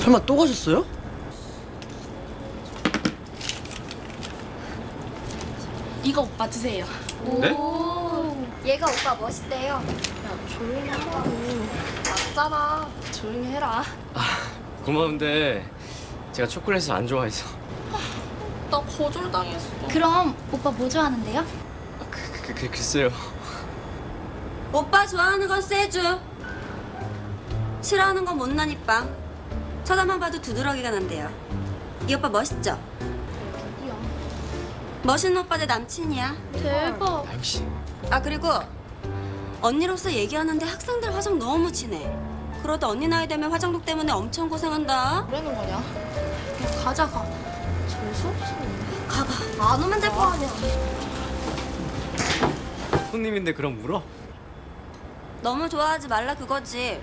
설마 또 가셨어요? 이거 오빠 드세요. 네? 얘가 오빠 멋있대요. 야, 조용히 하라고. 맞잖아. 조용히 해라. 고마운데 제가 초콜릿을 안 좋아해서. 나 거절당했어. 그럼 오빠 뭐 좋아하는데요? 글쎄요. 오빠 좋아하는 건 세주. 싫어하는 건 못난 입빵. 쳐다만 봐도 두드러기가 난대요. 이 오빠 멋있죠? 멋있는 오빠 내 남친이야. 대박. 당신. 아 그리고 언니로서 얘기하는데 학생들 화장 너무 진해. 그러다 언니 나이 되면 화장독 때문에 엄청 고생한다. 뭐라는 거냐? 야, 가자, 가. 재수없어. 가가. 안 오면 될 거 아니야. 손님인데 그럼 물어? 너무 좋아하지 말라 그거지.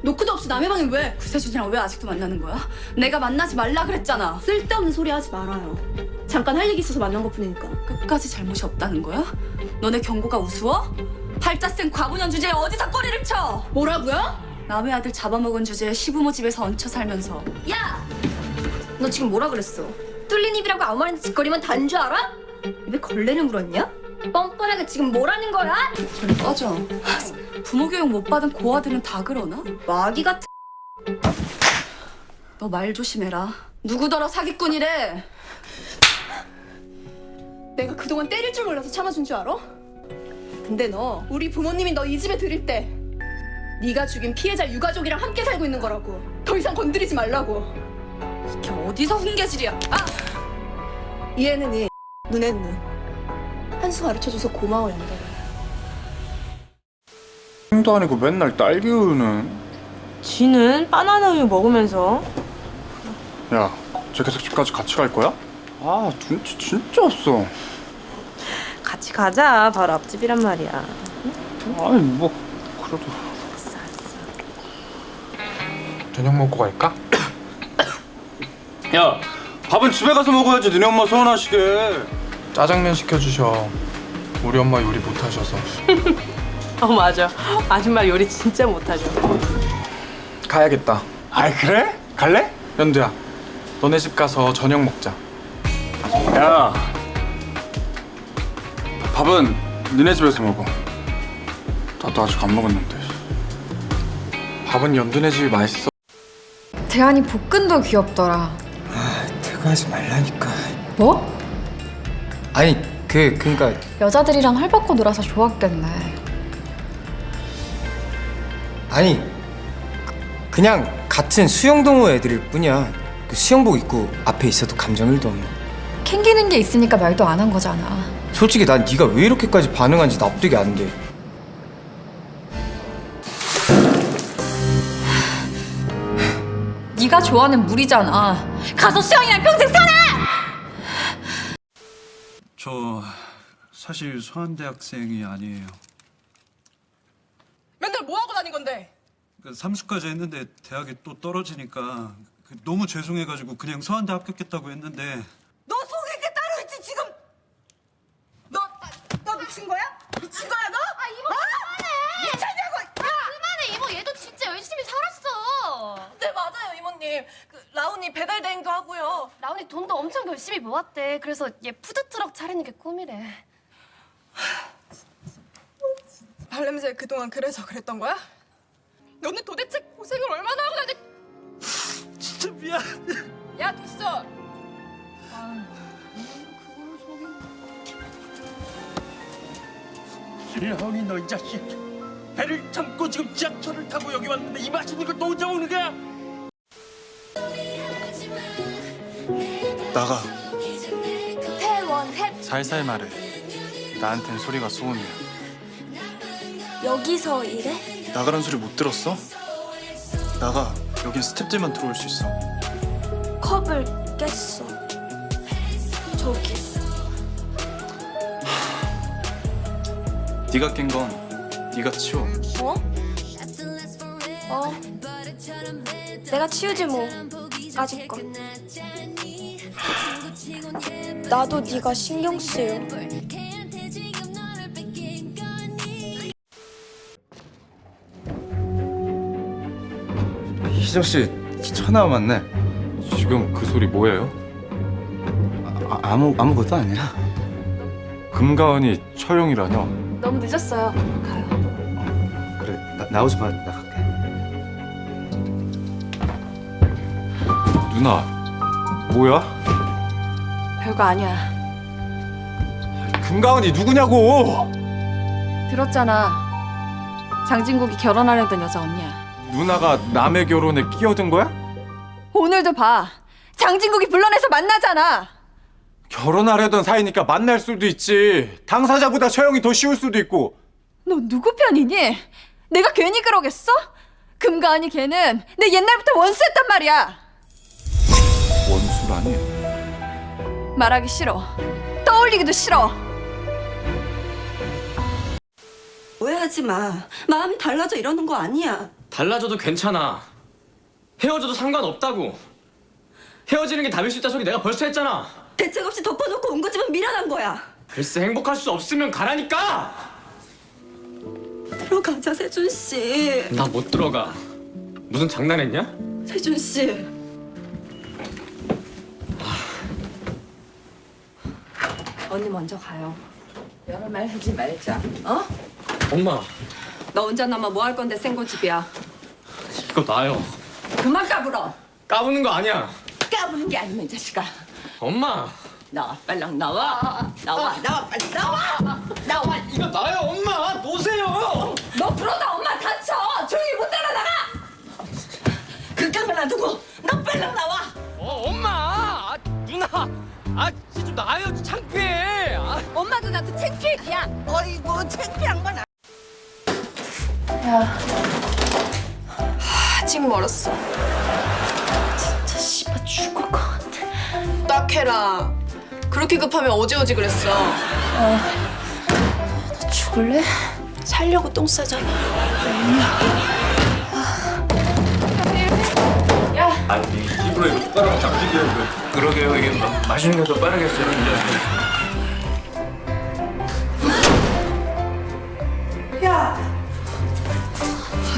노크도 없이 남의 방에 왜? 구세준이랑 왜 아직도 만나는 거야? 내가 만나지 말라 그랬잖아. 쓸데없는 소리 하지 말아요. 잠깐 할 얘기 있어서 만난 것뿐이니까. 끝까지 잘못이 없다는 거야? 너네 경고가 우스워? 팔자 센 과부년 주제에 어디서 꼬리를 쳐? 뭐라고요? 남의 아들 잡아먹은 주제에 시부모 집에서 얹혀 살면서 야! 너 지금 뭐라 그랬어? 뚫린 입이라고 아무 말이나 짓거리면 단 줄 알아? 입에 걸레를 물었냐? 뻔뻔하게 지금 뭐라는 거야? 저리 꺼져. 부모 교육 못 받은 고아들은 다 그러나? 마귀 같은. 너 말 조심해라. 누구더러 사기꾼이래. 내가 그동안 때릴 줄 몰라서 참아준 줄 알아? 근데 너 우리 부모님이 너 이 집에 들일 때 네가 죽인 피해자 유가족이랑 함께 살고 있는 거라고. 더 이상 건드리지 말라고. 이게 어디서 훈계질이야? 아! 이해는 이, 눈엔 눈. 한수 가르쳐줘서 고마워 연달아. 도 아니고 맨날 딸기 우유는. 지는 바나나 우유 먹으면서. 야, 저 계속 집까지 같이 갈 거야? 아, 눈치 진짜 없어. 같이 가자. 바로 앞집이란 말이야. 아니 뭐 그래도. 저녁 먹고 갈까? 야, 밥은 집에 가서 먹어야지. 너네 엄마 서운하시게. 짜장면 시켜주셔. 우리 엄마 요리 못하셔서. 맞아. 아줌마 요리 진짜 못하죠. 가야겠다. 아이 그래? 갈래? 연두야, 너네 집 가서 저녁 먹자. 야, 밥은 니네 집에서 먹어. 나도 아직 안 먹었는데. 밥은 연두네 집이 맛있어. 대한이 복근도 귀엽더라. 퇴근하지 말라니까. 뭐? 아니 그니까 여자들이랑 활받고 놀아서 좋았겠네. 아니 그냥 같은 수영동호 애들일 뿐이야. 그 수영복 입고 앞에 있어도 감정 1도 없네. 캥기는 게 있으니까 말도 안 한 거잖아. 솔직히 난 네가 왜 이렇게까지 반응한지 납득이 안 돼. 네가 좋아하는 물이잖아. 가서 수영이랑 평생 살아! 저 사실 서한대학생이 아니에요. 맨날 뭐 하고 다닌 건데? 삼수까지 했는데 대학에 또 떨어지니까 너무 죄송해가지고 그냥 서한대 합격했다고 했는데. 너 속에 게 따로 있지 지금. 너 미친 거야? 미친 거야 너? 아, 이모 그만해. 미쳤냐고? 그만해, 이모. 얘도 진짜 열심히 살았어. 네 맞아요 이모님. 라온이 배달 대행도 하고요. 라온이 돈도 엄청 열심히 모았대. 그래서 얘 푸드트럭 차리는 게 꿈이래. 발냄새 그동안 그래서 그랬던 거야? 너는 도대체 고생을 얼마나 하고 다녔... 진짜 미안. 야 됐어. 라온이 너 이 자식. 배를 참고 지금 지하철을 타고 여기 왔는데 이 맛있는 걸 또 혼자 먹는 거야? 나가. 태원햇 살살 말해. 나한텐 소리가 소음이야. 여기서 일해? 나가란 소리 못 들었어? 나가. 여긴 스탭들만 들어올 수 있어. 컵을 깼어. 저기. 네가 깬 건 네가 치워. 어? 내가 치우지 뭐. 까짓 거. 나도 네가 신경 쓰여. 희정 씨 전화 왔네. 지금 그 소리 뭐예요? 아무것도 아니야. 금가은이 처형이라뇨? 너무 늦었어요. 가요. 그래 나오지 마. 나 갈게. 누나, 뭐야? 별거 아니야. 금가은이 누구냐고! 들었잖아. 장진국이 결혼하려던 여자 언니야. 누나가 남의 결혼에 끼어든 거야? 오늘도 봐. 장진국이 불러내서 만나잖아. 결혼하려던 사이니까 만날 수도 있지. 당사자보다 처형이 더 쉬울 수도 있고. 너 누구 편이니? 내가 괜히 그러겠어? 금가은이 걔는 내 옛날부터 원수였단 말이야. 원수라니? 말하기 싫어. 떠올리기도 싫어. 오해하지 마. 마음이 달라져 이러는 거 아니야. 달라져도 괜찮아. 헤어져도 상관없다고. 헤어지는 게 답일 수 있다 소리 내가 벌써 했잖아. 대책 없이 덮어놓고 온 거지만 미련한 거야. 글쎄 행복할 수 없으면 가라니까. 들어가자, 세준 씨. 나 못 들어가. 무슨 장난했냐? 세준 씨. 언니 먼저 가요. 여러 말 하지 말자. 어? 엄마, 너 혼자 남아 뭐 할 건데 생고집이야. 이거 놔요. 그만 까불어. 까부는 거 아니야. 까부는 게 아니면 이 자식아. 엄마. 나와, 빨랑 나와. 나와, 빨리 나와. 나와. 이거 놔요, 엄마. 놓으세요. 너 그러다 엄마 다쳐. 조용히 못 따라 나가. 그깟 걸 놔두고 너 빨랑 나와. 엄마. 누나. 진짜 좀 놔요. 창피해. 엄마도 나도 창피해. 야, 어이구 창피한 건 아직 멀었어. 진짜 씨발 죽을 것 같아. 딱 해라. 그렇게 급하면 어제어제 그랬어. 너 죽을래? 살려고 똥 싸잖아. 아니, 입으로 이거 똑바로 잡히게요. 그러게요. 이게 맛있는 게 더 빠르겠어요, 이제.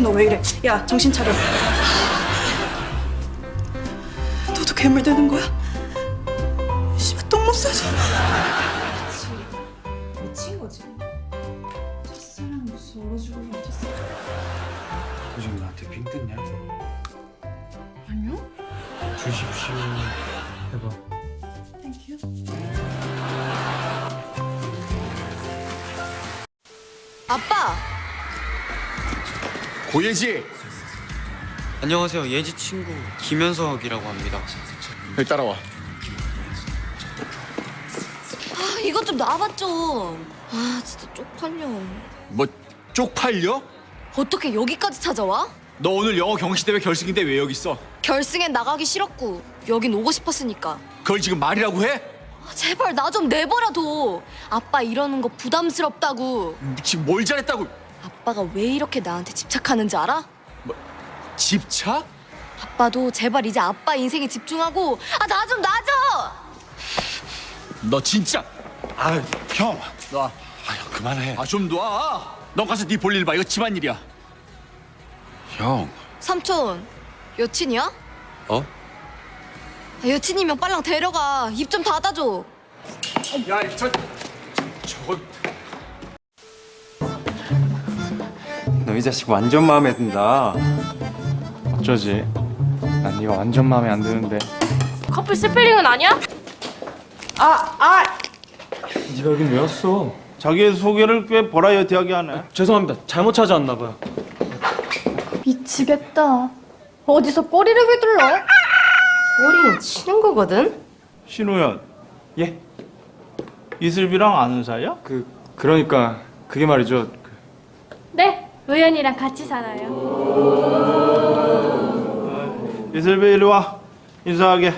너 왜 이래? 야, 정신 차려. 너도 괴물 되는 거야? 씨발 똥 못 싸줘. 미친 거지. 첫사랑 무슨 얼어죽을 멈췄어. 너 지금 나한테 빙 뜯냐? 아니요? 주십시오. 해봐. 땡큐. 아빠. 고예지! 안녕하세요. 예지 친구 김현석이라고 합니다. 여기 따라와. 아, 이것 좀 놔봐 좀. 아, 진짜 쪽팔려. 뭐 쪽팔려? 어떻게 여기까지 찾아와? 너 오늘 영어 경시대회 결승인데 왜 여기 있어? 결승엔 나가기 싫었고 여긴 오고 싶었으니까. 그걸 지금 말이라고 해? 아, 제발 나 좀 내버려둬. 아빠 이러는 거 부담스럽다고. 지금 뭘 잘했다고? 아빠가 왜 이렇게 나한테 집착하는지 알아? 집착? 아빠도 제발 이제 아빠 인생에 집중하고 나 좀 놔줘. 너 진짜 형! 놔. 형 그만해. 좀 놔. 너 가서 네 볼일 봐. 이거 집안일이야. 형. 삼촌 여친이야? 어? 여친이면 빨랑 데려가. 입 좀 닫아줘. 야, 저거 너 이 자식 완전 마음에 든다. 어쩌지? 난 네가 완전 마음에 안 드는데. 커플 스펠링은 아니야? 네가 여긴 왜 왔어? 자기 소개를 꽤 버라이어티하게 하네. 죄송합니다. 잘못 찾아왔나 봐요. 미치겠다. 어디서 꼬리를 휘둘러? 꼬리는 치는 거거든? 신우연. 예. 이슬비랑 아는 사이야? 그러니까 그게 말이죠. 네, 우연이랑 같이 살아요. 이슬비 이리 와. 인사하게.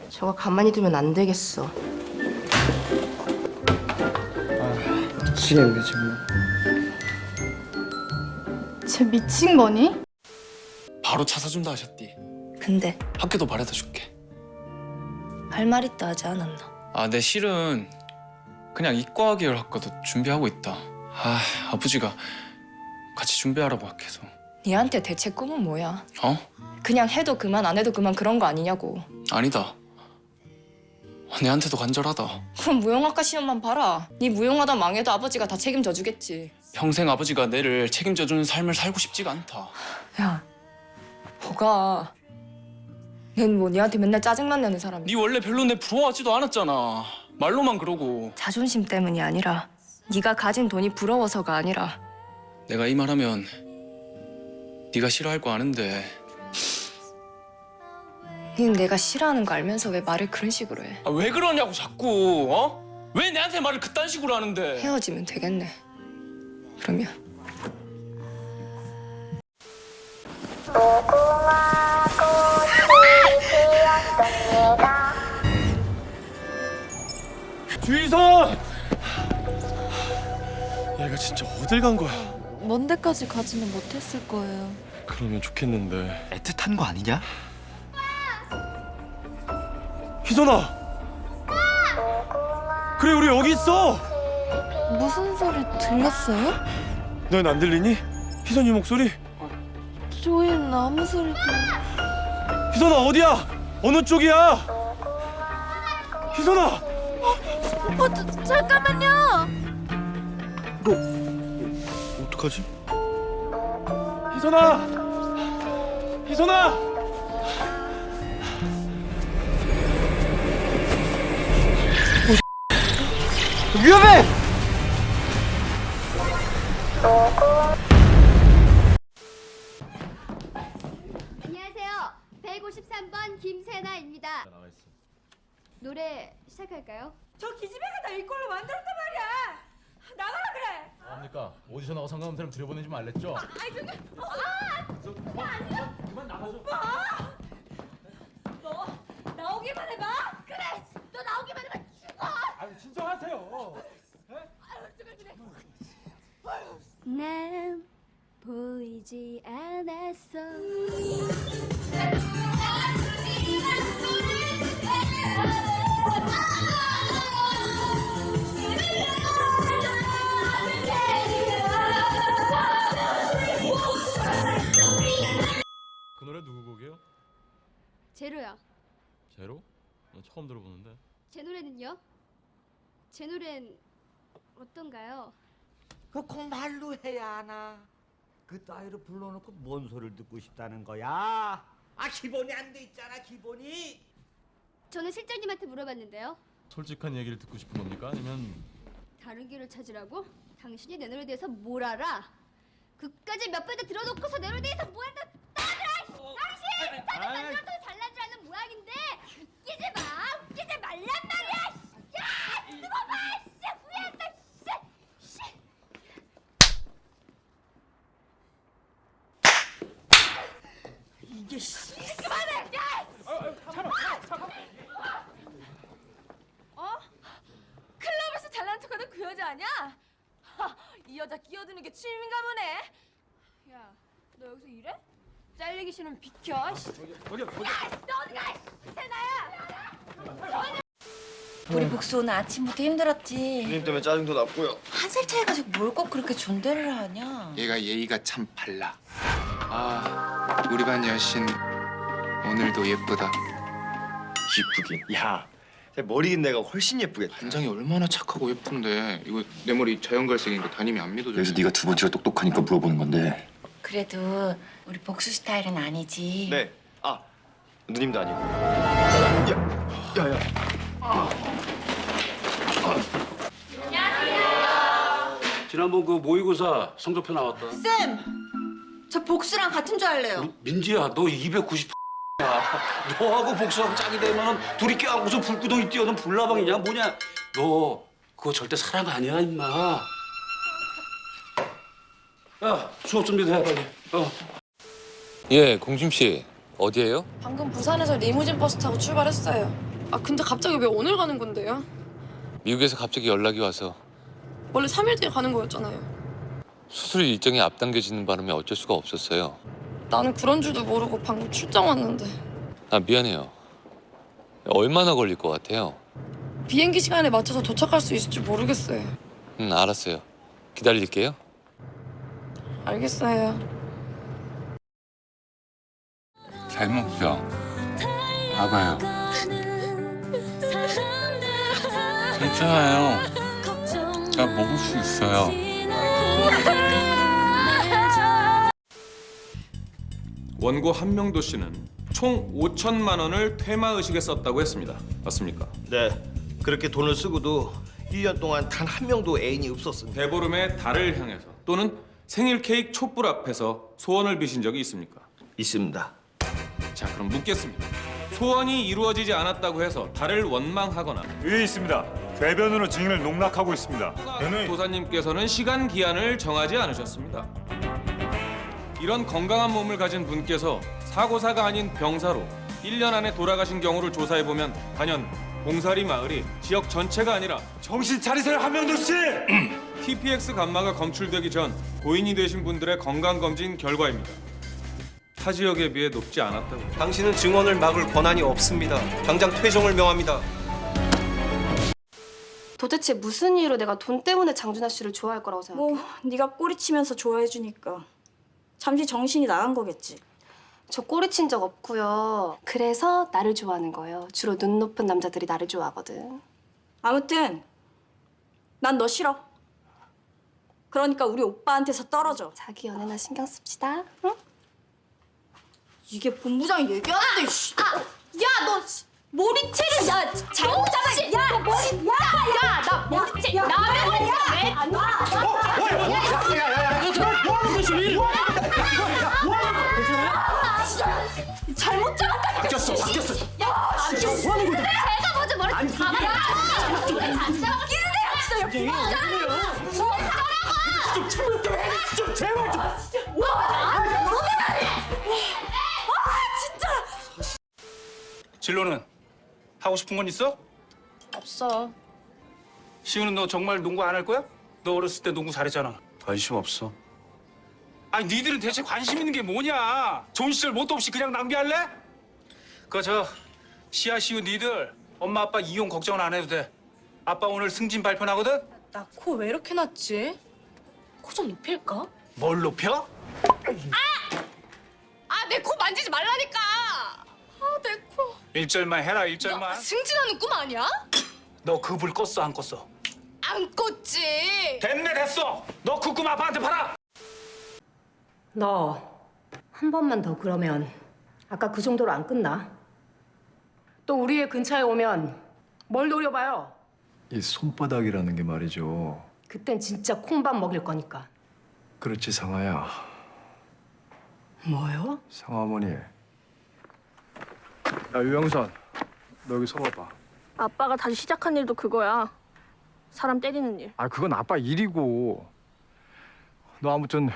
저거 가만히 두면 안 되겠어. 미치겠네 정말. 쟤 미친 거니? 바로 차 사준다 하셨디. 근데 학교도 바래다 줄게. 할 말 있다 하지 않았나? 내 실은 그냥 이과 계열 학과도 준비하고 있다. 아버지가 같이 준비하라고 해서. 니한테 대체 꿈은 뭐야? 어? 그냥 해도 그만 안 해도 그만 그런 거 아니냐고. 아니다. 내한테도 간절하다. 그럼 무용학과 시험만 봐라. 니 무용하다 망해도 아버지가 다 책임져 주겠지. 평생 아버지가 내를 책임져주는 삶을 살고 싶지가 않다. 야, 뭐가? 넌 뭐 니한테 맨날 짜증만 내는 사람이야. 네 원래 별로 내 부러워하지도 않았잖아. 말로만 그러고. 자존심 때문이 아니라 네가 가진 돈이 부러워서가 아니라 내가 이 말하면 네가 싫어할 거 아는데 닌 내가 싫어하는 거 알면서 왜 말을 그런 식으로 해? 아, 왜 그러냐고 자꾸 어? 왜 내한테 말을 그딴 식으로 하는데? 헤어지면 되겠네. 그러면 주희선! 얘가 진짜 어딜 간 거야? 먼 데까지 가지는 못했을 거예요. 그러면 좋겠는데. 애틋한 거 아니냐? 희선아! 그래, 우리 여기 있어! 무슨 소리 들렸어요? 넌 안 들리니? 희선이 목소리? 저희는 아무 소리도. 희선아, 어디야? 어느 쪽이야? 희선아! 잠깐만요. 어떡하지? 희선아! 희선아! 위험해! 안녕하세요. 153번 김세나입니다. 노래 시작할까요? 저 기집애가 나 이꼴로 만들었단 말이야. 나가라 그래. 뭡니까? 오디션 하고 상담사람 들여보내지 말랬죠? 아이 저기 그만 나가줘. 너 나오기만 해봐. 그래. 너 나오기만 해봐. 죽어. 아유, 진정하세요. 난 보이지 않았어. 그 노래 누구 곡이에요? 제로야. 제로? 나 처음 들어보는데. 제 노래는요? 제 노래는 어떤가요? 그 꼭 말로 해야 하나? 그 따위로 불러놓고 뭔 소리를 듣고 싶다는 거야? 아, 기본이 안 돼 있잖아, 기본이. 저는 실장님한테 물어봤는데요. 솔직한 얘기를 듣고 싶은 겁니까? 아니면 다른 길을 찾으라고? 당신이 내 노래에 대해서 뭘 알아? 그까지 몇 번도 들어놓고서 내 노래에 대해서 뭐 한다 따들아! 당신! 다들 만들어도 잘난 줄 아는 모양인데 웃기지 마! 웃기지 말란 말이야! 야! 두고 봐! 씨! 후회한다! 씨! 씨! 이게 씨. 그만해! 야! 참아. 어? 클럽에서 잘난 척하는 그 여자 아니야? 하, 이 여자 끼어드는 게 취미인가 보네. 야, 너 여기서 일해? 잘리기 싫으면 비켜. 씨. 여기. 야! 너 어디 가! 세나야! 우리 복수 오늘 아침부터 힘들었지. 누님 때문에 짜증도 났고요. 한 살 차이 가지고 뭘 꼭 그렇게 존대를 하냐? 얘가 예의가 참 발라. 아, 우리 반 여신 오늘도 예쁘다. 이쁘긴. 야, 머리 긴 내가 훨씬 예쁘겠다. 반장이 얼마나 착하고 예쁜데 이거 내 머리 자연갈색이니까 담임이 안 믿어줘. 그래서 네가 두 번째가 똑똑하니까 물어보는 건데. 그래도 우리 복수 스타일은 아니지. 네. 아, 누님도 아니고. 지난번 그 모의고사 성적표 나왔다. 쌤! 저 복수랑 같은 줄 알래요. 민지야, 너 290. 야, 너하고 복수하고 짝이 되면 둘이 껴안고서 불구덩이 뛰어는 불나방이냐 뭐냐? 너 그거 절대 사랑 아니야, 임마. 야, 수업 준비도 해 빨리. 예, 공심 씨 어디에요? 방금 부산에서 리무진 버스 타고 출발했어요. 아 근데 갑자기 왜 오늘 가는 건데요? 미국에서 갑자기 연락이 와서 원래 3일 뒤에 가는 거였잖아요. 수술 일정이 앞당겨지는 바람에 어쩔 수가 없었어요. 나는 그런 줄도 모르고 방금 출장 왔는데 아, 미안해요. 얼마나 걸릴 것 같아요? 비행기 시간에 맞춰서 도착할 수 있을지 모르겠어요. 알았어요. 기다릴게요. 알겠어요. 잘 먹죠? 봐봐요. 괜찮아요. 나 먹을 수 있어요. 원고 한명도 씨는 총 5천만 원을 퇴마 의식에 썼다고 했습니다. 맞습니까? 네, 그렇게 돈을 쓰고도 1년 동안 단 한 명도 애인이 없었습니다. 대보름의 달을 향해서 또는 생일 케이크 촛불 앞에서 소원을 비신 적이 있습니까? 있습니다. 자, 그럼 묻겠습니다. 소원이 이루어지지 않았다고 해서 달을 원망하거나 예, 있습니다. 궤변으로 증인을 농락하고 있습니다. 도사님께서는 시간 기한을 정하지 않으셨습니다. 이런 건강한 몸을 가진 분께서 사고사가 아닌 병사로 1년 안에 돌아가신 경우를 조사해보면 단연 봉사리 마을이 지역 전체가 아니라 정신 차리세요, 한명도 씨! TPX 감마가 검출되기 전 고인이 되신 분들의 건강검진 결과입니다. 타 지역에 비해 높지 않았다고. 당신은 증언을 막을 권한이 없습니다. 당장 퇴정을 명합니다. 도대체 무슨 이유로 내가 돈 때문에 장준하 씨를 좋아할 거라고 생각해? 뭐 네가 꼬리치면서 좋아해주니까 잠시 정신이 나간 거겠지. 저 꼬리친 적 없고요. 그래서 나를 좋아하는 거예요. 주로 눈 높은 남자들이 나를 좋아하거든. 아무튼 난 너 싫어. 그러니까 우리 오빠한테서 떨어져. 자기 연애나 신경 씁시다. 응? 이게 본부장이 얘기하는데 씨. 야, 너 머리채를 잘못하면 야, 머리 야, 나 머리채 남의 머리채 왜? 잘못 잡았다니까. 바뀌었어. 야, 뭐 하는 거야? 제가 먼저 머리 잡아라. 기르네요. 좀 참을게! 좀 제발 좀! 진로는 하고 싶은 건 있어? 없어. 시우는 너 정말 농구 안 할 거야? 너 어렸을 때 농구 잘했잖아. 관심 없어. 아니 니들은 대체 관심 있는 게 뭐냐? 좋은 시절 뭣도 없이 그냥 낭비할래? 시아 시우 니들 엄마 아빠 이혼 걱정은 안 해도 돼. 아빠 오늘 승진 발표 나거든? 나 코 왜 이렇게 났지? 코 좀 높일까? 뭘 높여? 내 코 만지지 말라니까. 내 코. 1절만 해라 1절만. 승진하는 꿈 아니야? 너 그 불 껐어 안 껐어? 안 껐지. 됐네 됐어. 너 그 꿈 아빠한테 팔아. 너 한 번만 더 그러면 아까 그 정도로 안 끝나. 또 우리 애 근처에 오면 뭘 노려봐요. 이 손바닥이라는 게 말이죠. 그땐 진짜 콩밥 먹일 거니까. 그렇지, 상아야. 뭐요? 상아어머니. 야, 유영선. 너 여기 서봐봐. 아빠가 다시 시작한 일도 그거야. 사람 때리는 일. 아, 그건 아빠 일이고. 너 아무튼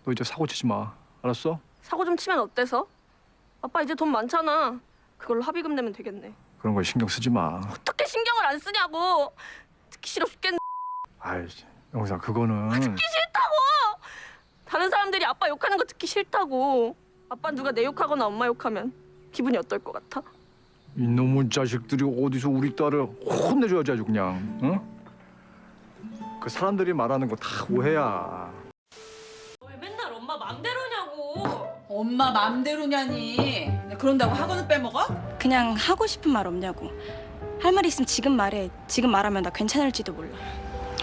너 이제 사고 치지 마. 알았어? 사고 좀 치면 어때서? 아빠 이제 돈 많잖아. 그걸로 합의금 내면 되겠네. 그런 거 신경 쓰지 마. 어떻게 신경을 안 쓰냐고. 듣기 싫어 죽겠네. 아이, 영상 그거는. 듣기 싫다고. 다른 사람들이 아빠 욕하는 거 듣기 싫다고. 아빠 누가 내 욕하거나 엄마 욕하면 기분이 어떨 것 같아? 이놈의 자식들이 어디서 우리 딸을 혼내줘야지 아주 그냥. 응? 그 사람들이 말하는 거 다 오해야. 왜 맨날 엄마 맘대로냐고. 엄마 맘대로냐니. 그런다고 학원을 빼먹어? 그냥 하고 싶은 말 없냐고. 할 말 있으면 지금 말해. 지금 말하면 나 괜찮을지도 몰라.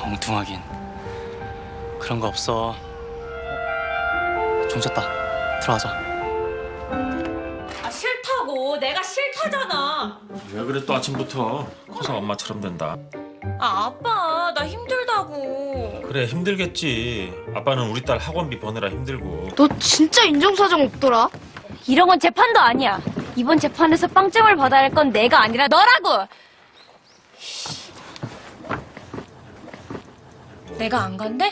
엉뚱하긴. 그런 거 없어. 종쳤다. 들어가자. 싫다고. 내가 싫다잖아. 왜 그래 또 아침부터 커서 엄마처럼 된다. 아빠 나 힘들다고. 그래 힘들겠지. 아빠는 우리 딸 학원비 버느라 힘들고. 너 진짜 인정사정 없더라. 이런 건 재판도 아니야. 이번 재판에서 빵점을 받아야 할 건 내가 아니라 너라고. 내가 안 간대?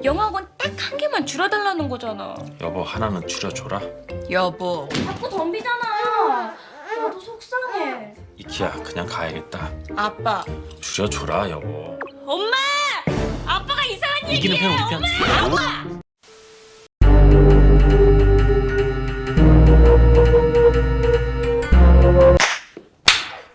영어학원 딱 한 개만 줄여달라는 거잖아. 여보 하나는 줄여줘라. 여보. 자꾸 덤비잖아. 나도 속상해. 이키야 그냥 가야겠다. 아빠. 줄여줘라 여보. 엄마! 아빠가 이상한 이기는 얘기해. 편 우리 편. 엄마!